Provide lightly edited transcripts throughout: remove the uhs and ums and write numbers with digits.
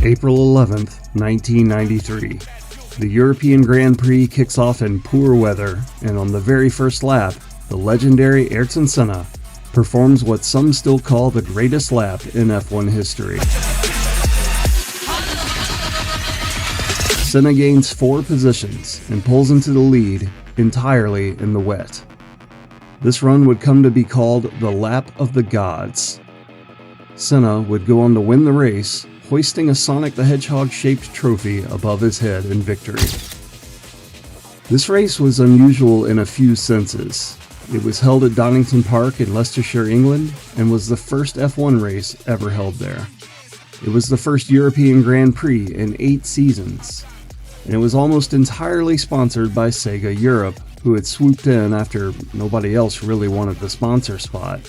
April 11th, 1993. The European Grand Prix kicks off in poor weather, and on the very first lap, the legendary Ayrton Senna performs what some still call the greatest lap in F1 history. Senna gains 4 positions and pulls into the lead entirely in the wet. This run would come to be called the Lap of the Gods. Senna would go on to win the race, hoisting a Sonic the Hedgehog-shaped trophy above his head in victory. This race was unusual in a few senses. It was held at Donington Park in Leicestershire, England, and was the first F1 race ever held there. It was the first European Grand Prix in 8 seasons, and it was almost entirely sponsored by Sega Europe, who had swooped in after nobody else really wanted the sponsor spot.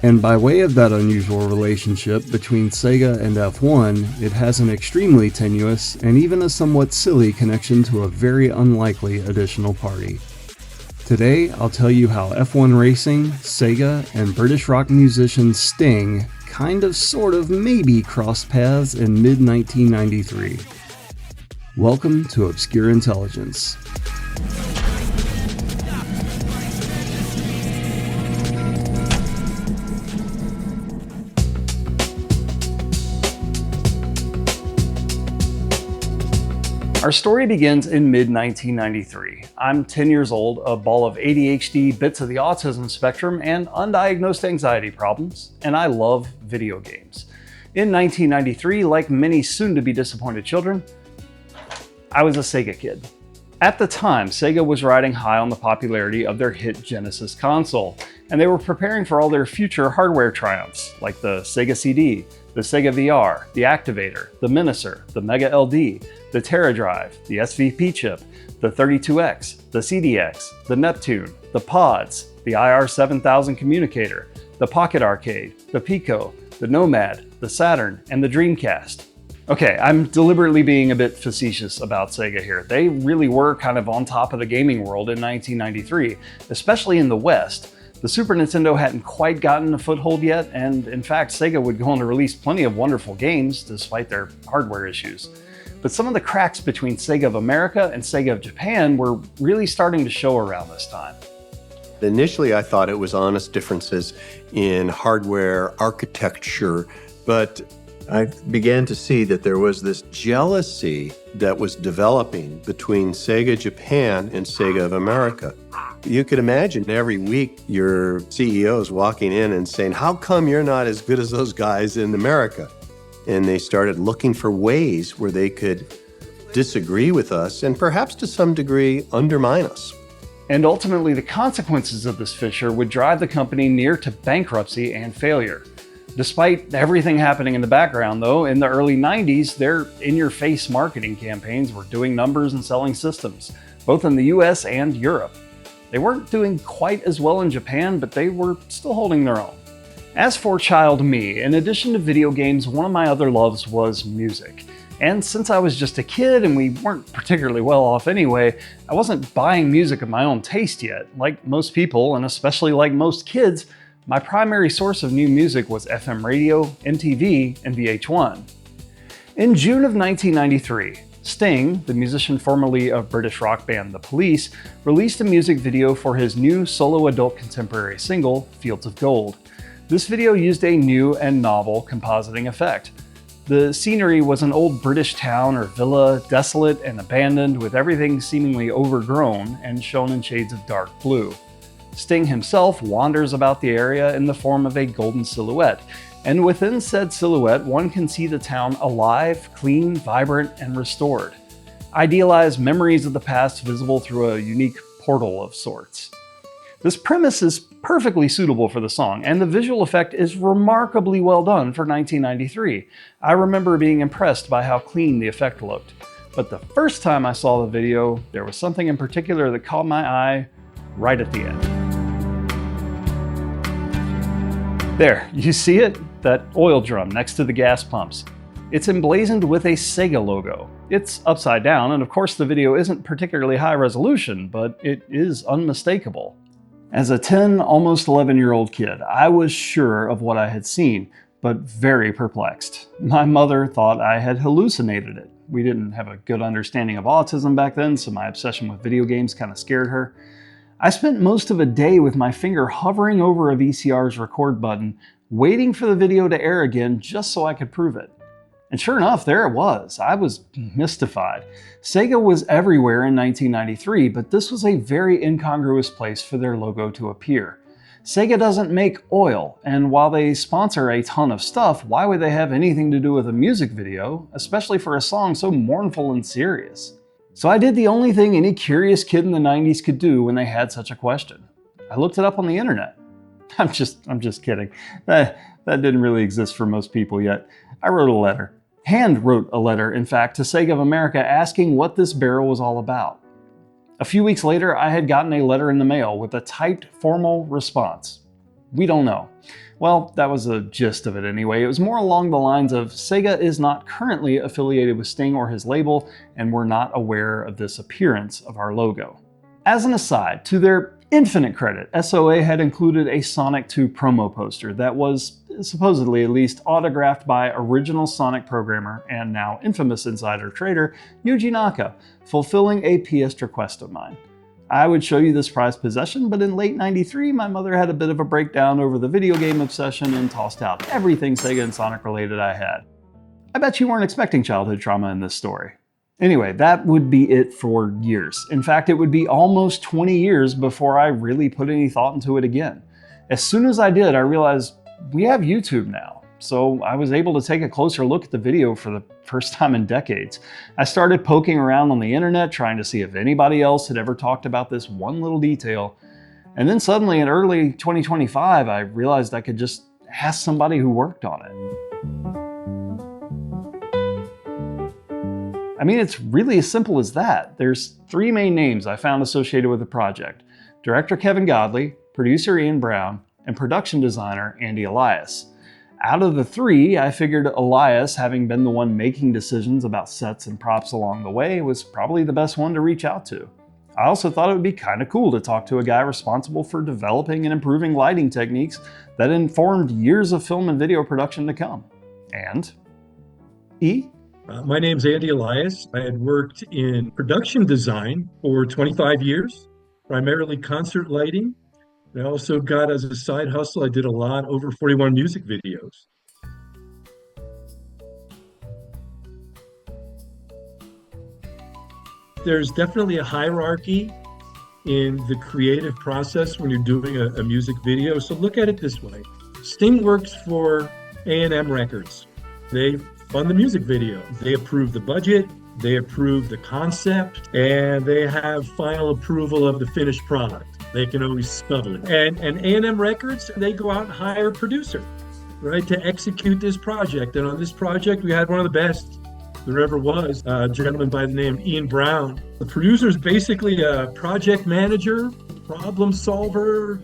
And by way of that unusual relationship between Sega and F1, it has an extremely tenuous and even a somewhat silly connection to a very unlikely additional party. Today, I'll tell you how F1 racing, Sega, and British rock musician Sting kind of, sort of, maybe crossed paths in mid-1993. Welcome to Obscure Intelligence. Our story begins in mid-1993. I'm 10 years old, a ball of ADHD, bits of the autism spectrum, and undiagnosed anxiety problems, and I love video games. In 1993, like many soon-to-be disappointed children, I was a Sega kid. At the time, Sega was riding high on the popularity of their hit Genesis console, and they were preparing for all their future hardware triumphs, like the Sega CD, the Sega VR, the Activator, the Miniser, the Mega LD, the Terra Drive, the SVP chip, the 32X, the CDX, the Neptune, the Pods, the IR7000 communicator, the Pocket Arcade, the Pico, the Nomad, the Saturn, and the Dreamcast. Okay, I'm deliberately being a bit facetious about Sega here. They really were kind of on top of the gaming world in 1993, especially in the West. The Super Nintendo hadn't quite gotten a foothold yet, and in fact, Sega would go on to release plenty of wonderful games despite their hardware issues. But some of the cracks between Sega of America and Sega of Japan were really starting to show around this time. Initially, I thought it was honest differences in hardware architecture, but I began to see that there was this jealousy that was developing between Sega Japan and Sega of America. You could imagine every week your CEOs walking in and saying, "How come you're not as good as those guys in America?" And they started looking for ways where they could disagree with us and perhaps to some degree undermine us. And ultimately, the consequences of this fissure would drive the company near to bankruptcy and failure. Despite everything happening in the background, though, in the early 90s, their in-your-face marketing campaigns were doing numbers and selling systems, both in the US and Europe. They weren't doing quite as well in Japan, but they were still holding their own. As for child me, in addition to video games, one of my other loves was music. And since I was just a kid and we weren't particularly well off anyway, I wasn't buying music of my own taste yet. Like most people, and especially like most kids, my primary source of new music was FM radio, MTV, and VH1. In June of 1993, Sting, the musician formerly of British rock band The Police, released a music video for his new solo adult contemporary single, Fields of Gold. This video used a new and novel compositing effect. The scenery was an old British town or villa, desolate and abandoned, with everything seemingly overgrown and shown in shades of dark blue. Sting himself wanders about the area in the form of a golden silhouette, and within said silhouette one can see the town alive, clean, vibrant, and restored. Idealized memories of the past visible through a unique portal of sorts. This premise is perfectly suitable for the song, and the visual effect is remarkably well done for 1993. I remember being impressed by how clean the effect looked. But the first time I saw the video, there was something in particular that caught my eye right at the end. There, you see it? That oil drum next to the gas pumps. It's emblazoned with a Sega logo. It's upside down, and of course the video isn't particularly high resolution, but it is unmistakable. As a 10, almost 11-year-old kid, I was sure of what I had seen, but very perplexed. My mother thought I had hallucinated it. We didn't have a good understanding of autism back then, so my obsession with video games kind of scared her. I spent most of a day with my finger hovering over a VCR's record button, waiting for the video to air again just so I could prove it. And sure enough, there it was. I was mystified. Sega was everywhere in 1993, but this was a very incongruous place for their logo to appear. Sega doesn't make oil, and while they sponsor a ton of stuff, why would they have anything to do with a music video, especially for a song so mournful and serious? So I did the only thing any curious kid in the 90s could do when they had such a question. I looked it up on the internet. I'm just kidding. That didn't really exist for most people yet. I wrote a letter. Hand wrote a letter, in fact, to Sega of America asking what this barrel was all about. A few weeks later, I had gotten a letter in the mail with a typed formal response. We don't know. Well, that was the gist of it anyway. It was more along the lines of Sega is not currently affiliated with Sting or his label, and we're not aware of this appearance of our logo. As an aside, to their infinite credit, SOA had included a Sonic 2 promo poster that was, supposedly at least, autographed by original Sonic programmer and now infamous insider trader Yuji Naka, fulfilling a PS request of mine. I would show you this prized possession, but in late '93, my mother had a bit of a breakdown over the video game obsession and tossed out everything Sega and Sonic related I had. I bet you weren't expecting childhood trauma in this story. Anyway, that would be it for years. In fact, it would be almost 20 years before I really put any thought into it again. As soon as I did, I realized we have YouTube now. So I was able to take a closer look at the video for the first time in decades. I started poking around on the internet, trying to see if anybody else had ever talked about this one little detail. And then suddenly in early 2025, I realized I could just ask somebody who worked on it. I mean, it's really as simple as that. There's three main names I found associated with the project: director Kevin Godley, producer Ian Brown, and production designer Andy Elias. Out of the three, I figured Elias, having been the one making decisions about sets and props along the way, was probably the best one to reach out to. I also thought it would be kind of cool to talk to a guy responsible for developing and improving lighting techniques that informed years of film and video production to come. And E? My name's Andy Elias. I had worked in production design for 25 years, primarily concert lighting. I also got, as a side hustle, I did a lot, over 41 music videos. There's definitely a hierarchy in the creative process when you're doing a music video. So look at it this way. Sting works for A&M Records. They fund the music video. They approve the budget, they approve the concept, and they have final approval of the finished product. They can always scuttle it. And A&M Records, they go out and hire a producer, right, to execute this project. And on this project, we had one of the best there ever was, a gentleman by the name of Ian Brown. The producer is basically a project manager, problem solver,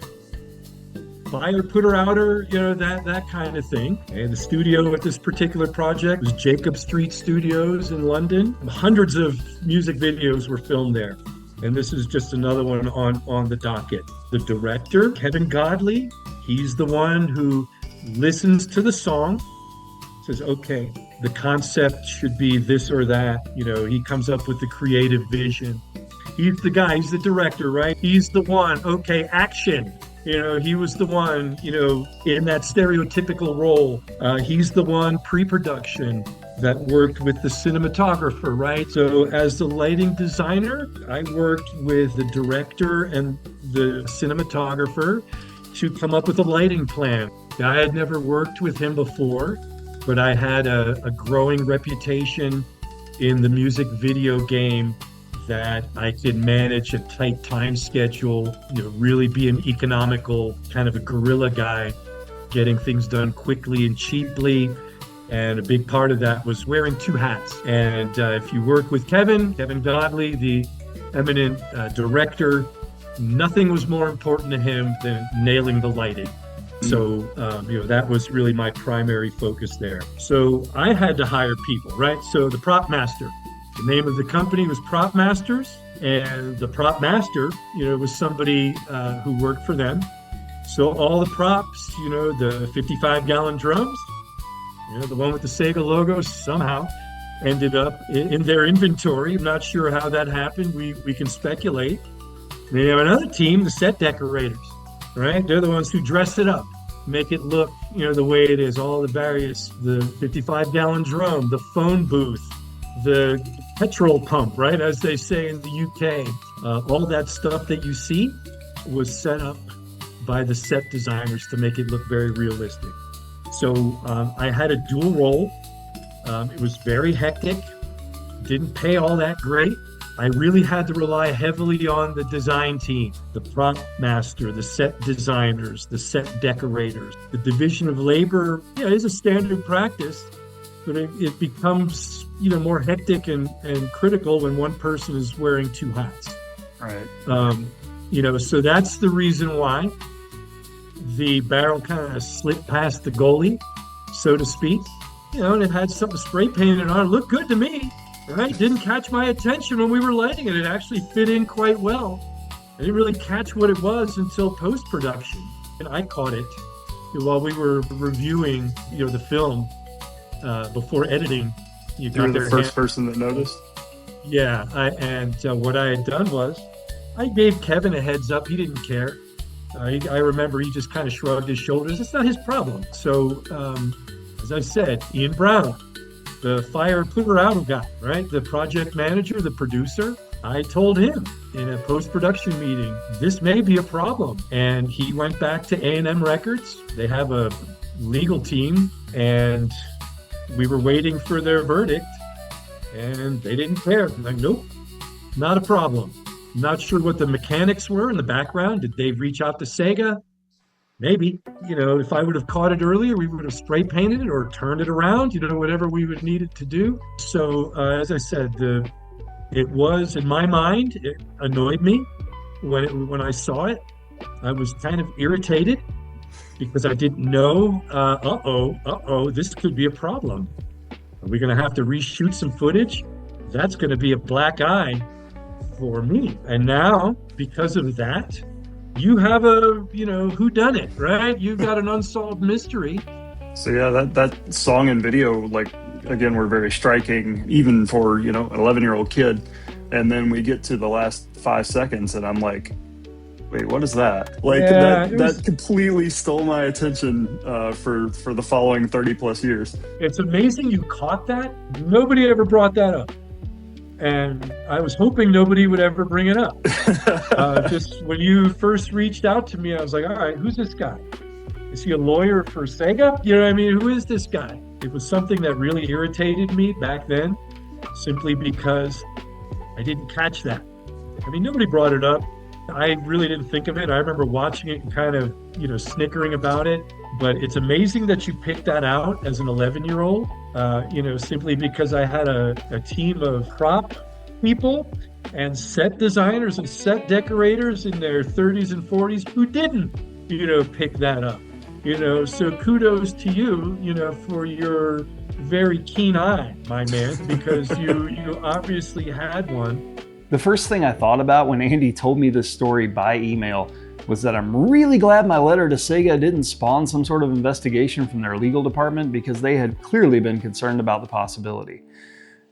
buyer, putter, outer, that kind of thing. And the studio at this particular project was Jacob Street Studios in London. Hundreds of music videos were filmed there. And this is just another one on the docket. The director, Kevin Godley, he's the one who listens to the song, says, okay, the concept should be this or that. He comes up with the creative vision. He's the guy, he's the director, right? He's the one, okay, action. He was the one, in that stereotypical role. He's the one pre-production that worked with the cinematographer, right? So as the lighting designer, I worked with the director and the cinematographer to come up with a lighting plan. I had never worked with him before, but I had a growing reputation in the music video game that I could manage a tight time schedule, really be an economical kind of a guerrilla guy, getting things done quickly and cheaply. And a big part of that was wearing two hats. And if you work with Kevin Godley, the eminent director, nothing was more important to him than nailing the lighting. So, that was really my primary focus there. So I had to hire people, right? So the prop master, the name of the company was Prop Masters, and the prop master, was somebody who worked for them. So all the props, the 55-gallon drums, The one with the Sega logo somehow ended up in their inventory. I'm not sure how that happened. We can speculate. They have another team, the set decorators, right? They're the ones who dress it up, make it look, the way it is, all the 55-gallon drum, the phone booth, the petrol pump, right? As they say in the UK, all that stuff that you see was set up by the set designers to make it look very realistic. So I had a dual role. It was very hectic, didn't pay all that great. I really had to rely heavily on the design team, the prop master, the set designers, the set decorators. The division of labor, is a standard practice, but it becomes, more hectic and critical when one person is wearing two hats. Right. So that's the reason why the barrel kind of slipped past the goalie, so to speak. And it had something spray painted on it. It looked good to me. Right? Didn't catch my attention when we were lighting it. It actually fit in quite well. I didn't really catch what it was until post-production. And I caught it while we were reviewing, the film before editing. You were the first person that noticed? Yeah. What I had done was I gave Kevin a heads up. He didn't care. I remember he just kind of shrugged his shoulders. It's not his problem. So, as I said, Ian Brown, the fire Plurauto guy, right? The project manager, the producer, I told him in a post-production meeting, this may be a problem. And he went back to A&M Records. They have a legal team, and we were waiting for their verdict, and they didn't care. I'm like, nope, not a problem. Not sure what the mechanics were in the background. Did they reach out to Sega? Maybe, if I would have caught it earlier, we would have spray painted it or turned it around, whatever we would need it to do. So, as I said, it was, in my mind, it annoyed me when I saw it. I was kind of irritated because I didn't know, this could be a problem. Are we going to have to reshoot some footage? That's going to be a black eye for me. And now, because of that, you have a, whodunit, right? You've got an unsolved mystery. So yeah, that song and video, again, were very striking, even for, an 11-year-old kid. And then we get to the last 5 seconds and I'm like, wait, what is that? That completely stole my attention for the following 30 plus years. It's amazing you caught that. Nobody ever brought that up. And I was hoping nobody would ever bring it up. Just when you first reached out to me, I was like, all right, who's this guy? Is he a lawyer for Sega? Who is this guy? It was something that really irritated me back then, simply because I didn't catch that. Nobody brought it up. I really didn't think of it. I remember watching it and kind of, snickering about it. But it's amazing that you picked that out as an 11-year-old, simply because I had a team of prop people and set designers and set decorators in their 30s and 40s who didn't, pick that up. So kudos to you, for your very keen eye, my man, because you obviously had one. The first thing I thought about when Andy told me this story by email was that I'm really glad my letter to Sega didn't spawn some sort of investigation from their legal department, because they had clearly been concerned about the possibility.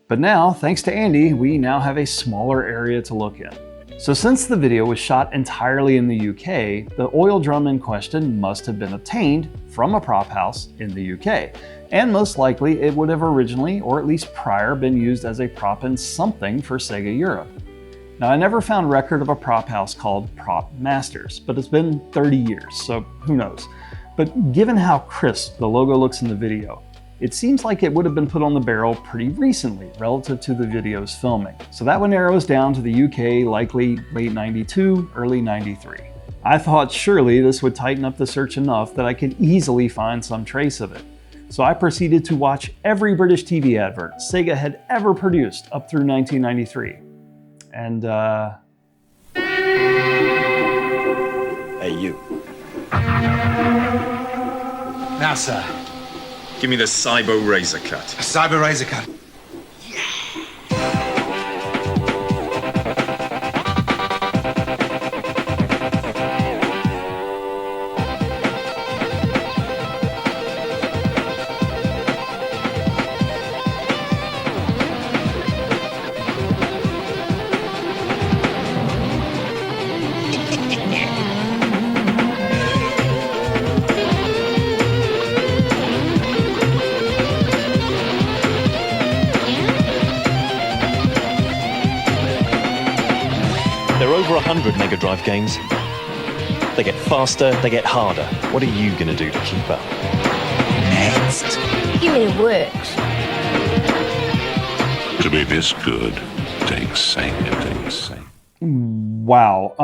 But now, thanks to Andy, we now have a smaller area to look in. So since the video was shot entirely in the UK, the oil drum in question must have been obtained from a prop house in the UK. And most likely it would have originally, or at least prior, been used as a prop in something for Sega Europe. Now, I never found record of a prop house called Prop Masters, but it's been 30 years, so who knows. But given how crisp the logo looks in the video, it seems like it would have been put on the barrel pretty recently relative to the video's filming. So that one narrows down to the UK, likely late 92, early 93. I thought surely this would tighten up the search enough that I could easily find some trace of it. So I proceeded to watch every British TV advert Sega had ever produced up through 1993. And, Hey, you. Now, sir. Give me the Cyber Razor Cut. A Cyber Razor Cut. are over 100 Mega Drive games. They get faster, they get harder. What are you going to do to keep up? Next. You mean it works? To be this good takes saying. Wow.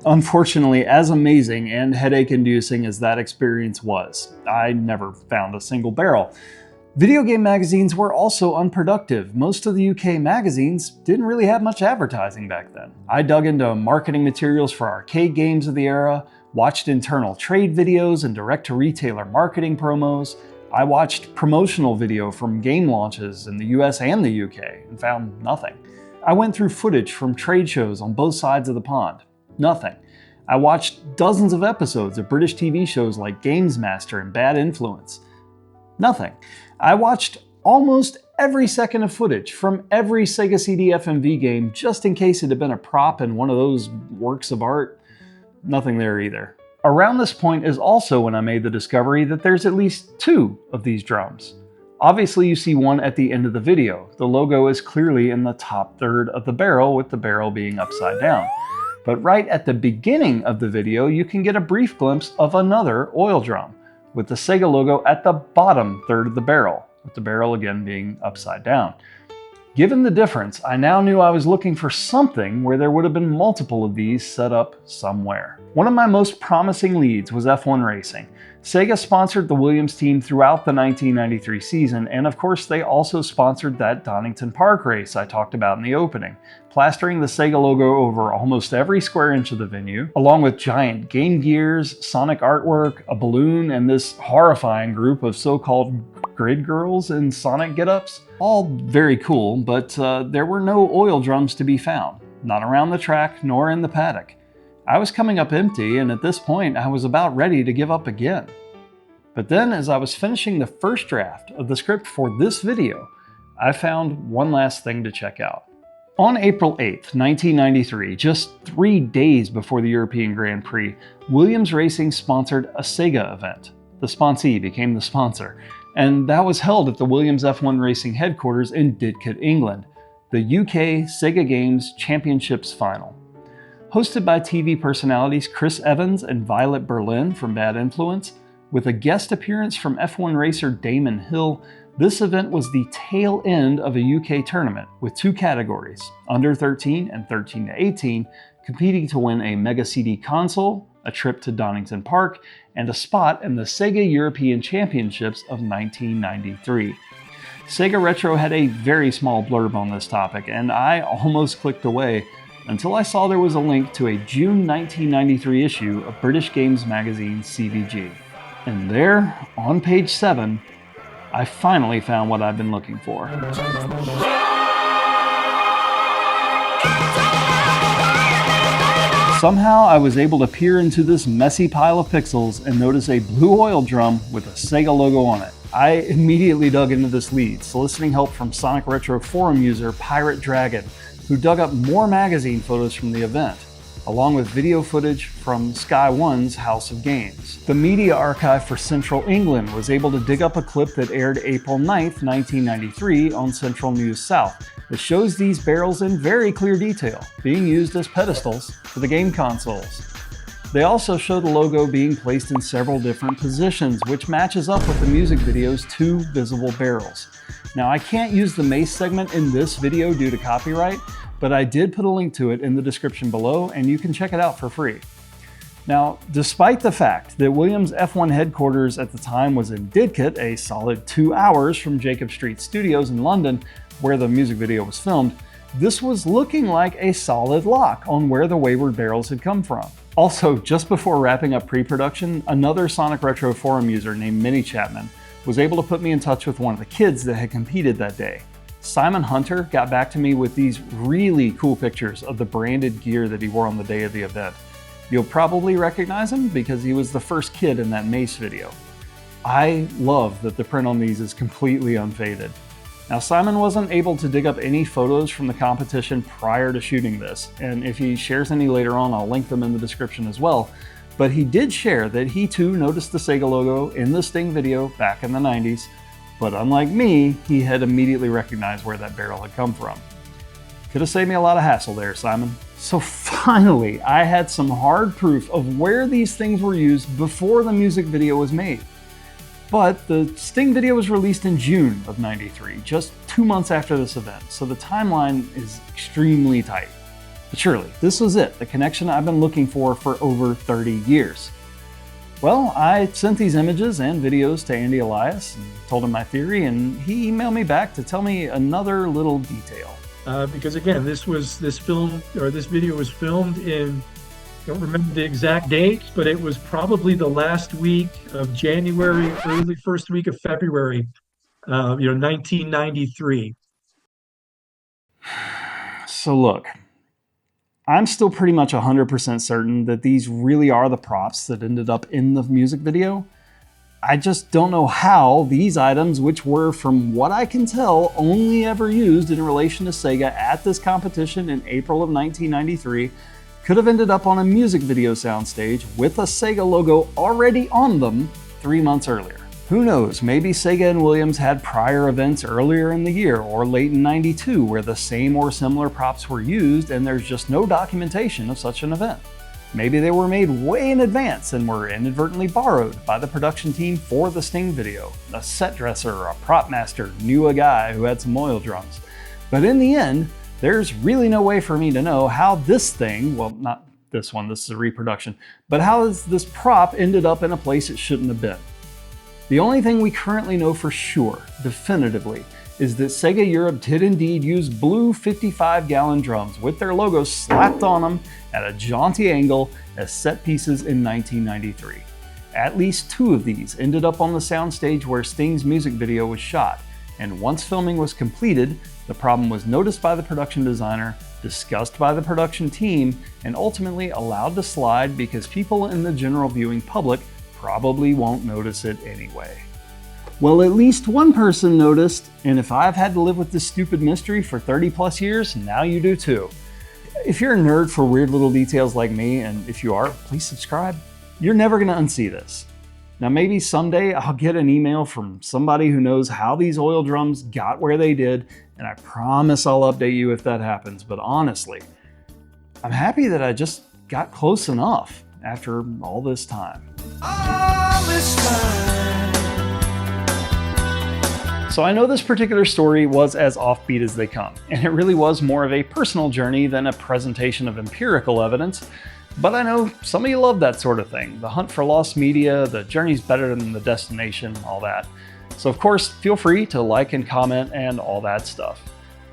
Unfortunately, as amazing and headache-inducing as that experience was, I never found a single barrel. Video game magazines were also unproductive. Most of the UK magazines didn't really have much advertising back then. I dug into marketing materials for arcade games of the era, watched internal trade videos and direct-to-retailer marketing promos. I watched promotional video from game launches in the US and the UK and found nothing. I went through footage from trade shows on both sides of the pond. Nothing. I watched dozens of episodes of British TV shows like Games Master and Bad Influence. Nothing. I watched almost every second of footage from every Sega CD FMV game just in case it had been a prop in one of those works of art. Nothing there either. Around this point is also when I made the discovery that there's at least 2 of these drums. Obviously you see one at the end of the video. The logo is clearly in the top third of the barrel, with the barrel being upside down. But right at the beginning of the video you can get a brief glimpse of another oil drum, with the Sega logo at the bottom third of the barrel, with the barrel again being upside down. Given the difference, I now knew I was looking for something where there would have been multiple of these set up somewhere. One of my most promising leads was F1 racing. Sega sponsored the Williams team throughout the 1993 season, and of course they also sponsored that Donington Park race I talked about in the opening, plastering the Sega logo over almost every square inch of the venue, along with giant Game Gears, Sonic artwork, a balloon, and this horrifying group of so-called grid girls in Sonic get-ups. All very cool, but there were no oil drums to be found, not around the track nor in the paddock. I was coming up empty, and at this point I was about ready to give up again. But then, as I was finishing the first draft of the script for this video, I found one last thing to check out. On April 8th, 1993, just 3 days before the European Grand Prix, Williams Racing sponsored a Sega event. The sponsee became the sponsor, and that was held at the Williams F1 Racing headquarters in Didcot, England, the UK Sega Games Championships Final. Hosted by TV personalities Chris Evans and Violet Berlin from Bad Influence, with a guest appearance from F1 racer Damon Hill, this event was the tail end of a UK tournament with 2 categories, under 13 and 13 to 18, competing to win a Mega CD console, a trip to Donington Park, and a spot in the Sega European Championships of 1993. Sega Retro had a very small blurb on this topic, and I almost clicked away until I saw there was a link to a June 1993 issue of British Games magazine CVG. And there, on page 7, I finally found what I've been looking for. Somehow I was able to peer into this messy pile of pixels and notice a blue oil drum with a Sega logo on it. I immediately dug into this lead, soliciting help from Sonic Retro forum user Pirate Dragon, who dug up more magazine photos from the event, along with video footage from Sky One's House of Games. The Media Archive for Central England was able to dig up a clip that aired April 9th, 1993 on Central News South that shows these barrels in very clear detail, being used as pedestals for the game consoles. They also show the logo being placed in several different positions, which matches up with the music video's 2 visible barrels. Now, I can't use the Mace segment in this video due to copyright, but I did put a link to it in the description below, and you can check it out for free. Now, despite the fact that Williams F1 headquarters at the time was in Didcot, a solid 2 hours from Jacob Street Studios in London, where the music video was filmed, this was looking like a solid lock on where the wayward barrels had come from. Also, just before wrapping up pre-production, another Sonic Retro forum user named Minnie Chapman was able to put me in touch with one of the kids that had competed that day. Simon Hunter got back to me with these really cool pictures of the branded gear that he wore on the day of the event. You'll probably recognize him because he was the first kid in that Mace video. I love that the print on these is completely unfaded. Now, Simon wasn't able to dig up any photos from the competition prior to shooting this, and if he shares any later on, I'll link them in the description as well. But he did share that he too noticed the Sega logo in the Sting video back in the 90s, but unlike me, he had immediately recognized where that barrel had come from. Could have saved me a lot of hassle there, Simon. So finally, I had some hard proof of where these things were used before the music video was made. But the Sting video was released in June of '93, just 2 months after this event, so the timeline is extremely tight. But surely, this was it, the connection I've been looking for over 30 years. Well, I sent these images and videos to Andy Elias and told him my theory, and he emailed me back to tell me another little detail. Because again, this video was filmed in, I don't remember the exact date, but it was probably the last week of January, early first week of February, 1993. So look, I'm still pretty much 100% certain that these really are the props that ended up in the music video. I just don't know how these items, which were, from what I can tell, only ever used in relation to Sega at this competition in April of 1993, could have ended up on a music video soundstage with a Sega logo already on them 3 months earlier. Who knows, maybe Sega and Williams had prior events earlier in the year or late in '92 where the same or similar props were used and there's just no documentation of such an event. Maybe they were made way in advance and were inadvertently borrowed by the production team for the Sting video. A set dresser or a prop master knew a guy who had some oil drums. But in the end, there's really no way for me to know how this thing, well, not this one, this is a reproduction, but how this prop ended up in a place it shouldn't have been. The only thing we currently know for sure, definitively, is that Sega Europe did indeed use blue 55-gallon drums with their logos slapped on them at a jaunty angle as set pieces in 1993. At least 2 of these ended up on the soundstage where Sting's music video was shot, and once filming was completed, the problem was noticed by the production designer, discussed by the production team, and ultimately allowed to slide because people in the general viewing public probably won't notice it anyway. Well, at least one person noticed, and if I've had to live with this stupid mystery for 30 plus years, now you do too. If you're a nerd for weird little details like me, and if you are, please subscribe. You're never gonna unsee this. Now maybe someday I'll get an email from somebody who knows how these oil drums got where they did, and I promise I'll update you if that happens, but honestly, I'm happy that I just got close enough after all this time. So I know this particular story was as offbeat as they come, and it really was more of a personal journey than a presentation of empirical evidence, but I know some of you love that sort of thing. The hunt for lost media, the journey's better than the destination, all that. So of course, feel free to like and comment and all that stuff.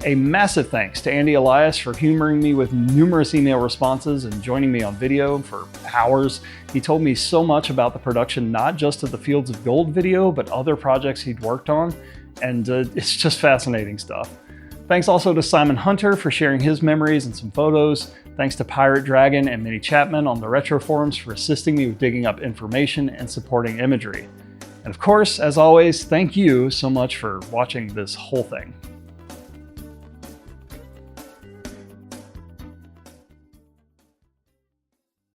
A massive thanks to Andy Elias for humoring me with numerous email responses and joining me on video for hours. He told me so much about the production, not just of the Fields of Gold video, but other projects he'd worked on, and it's just fascinating stuff. Thanks also to Simon Hunter for sharing his memories and some photos. Thanks to Pirate Dragon and Minnie Chapman on the Retro Forums for assisting me with digging up information and supporting imagery. And of course, as always, thank you so much for watching this whole thing.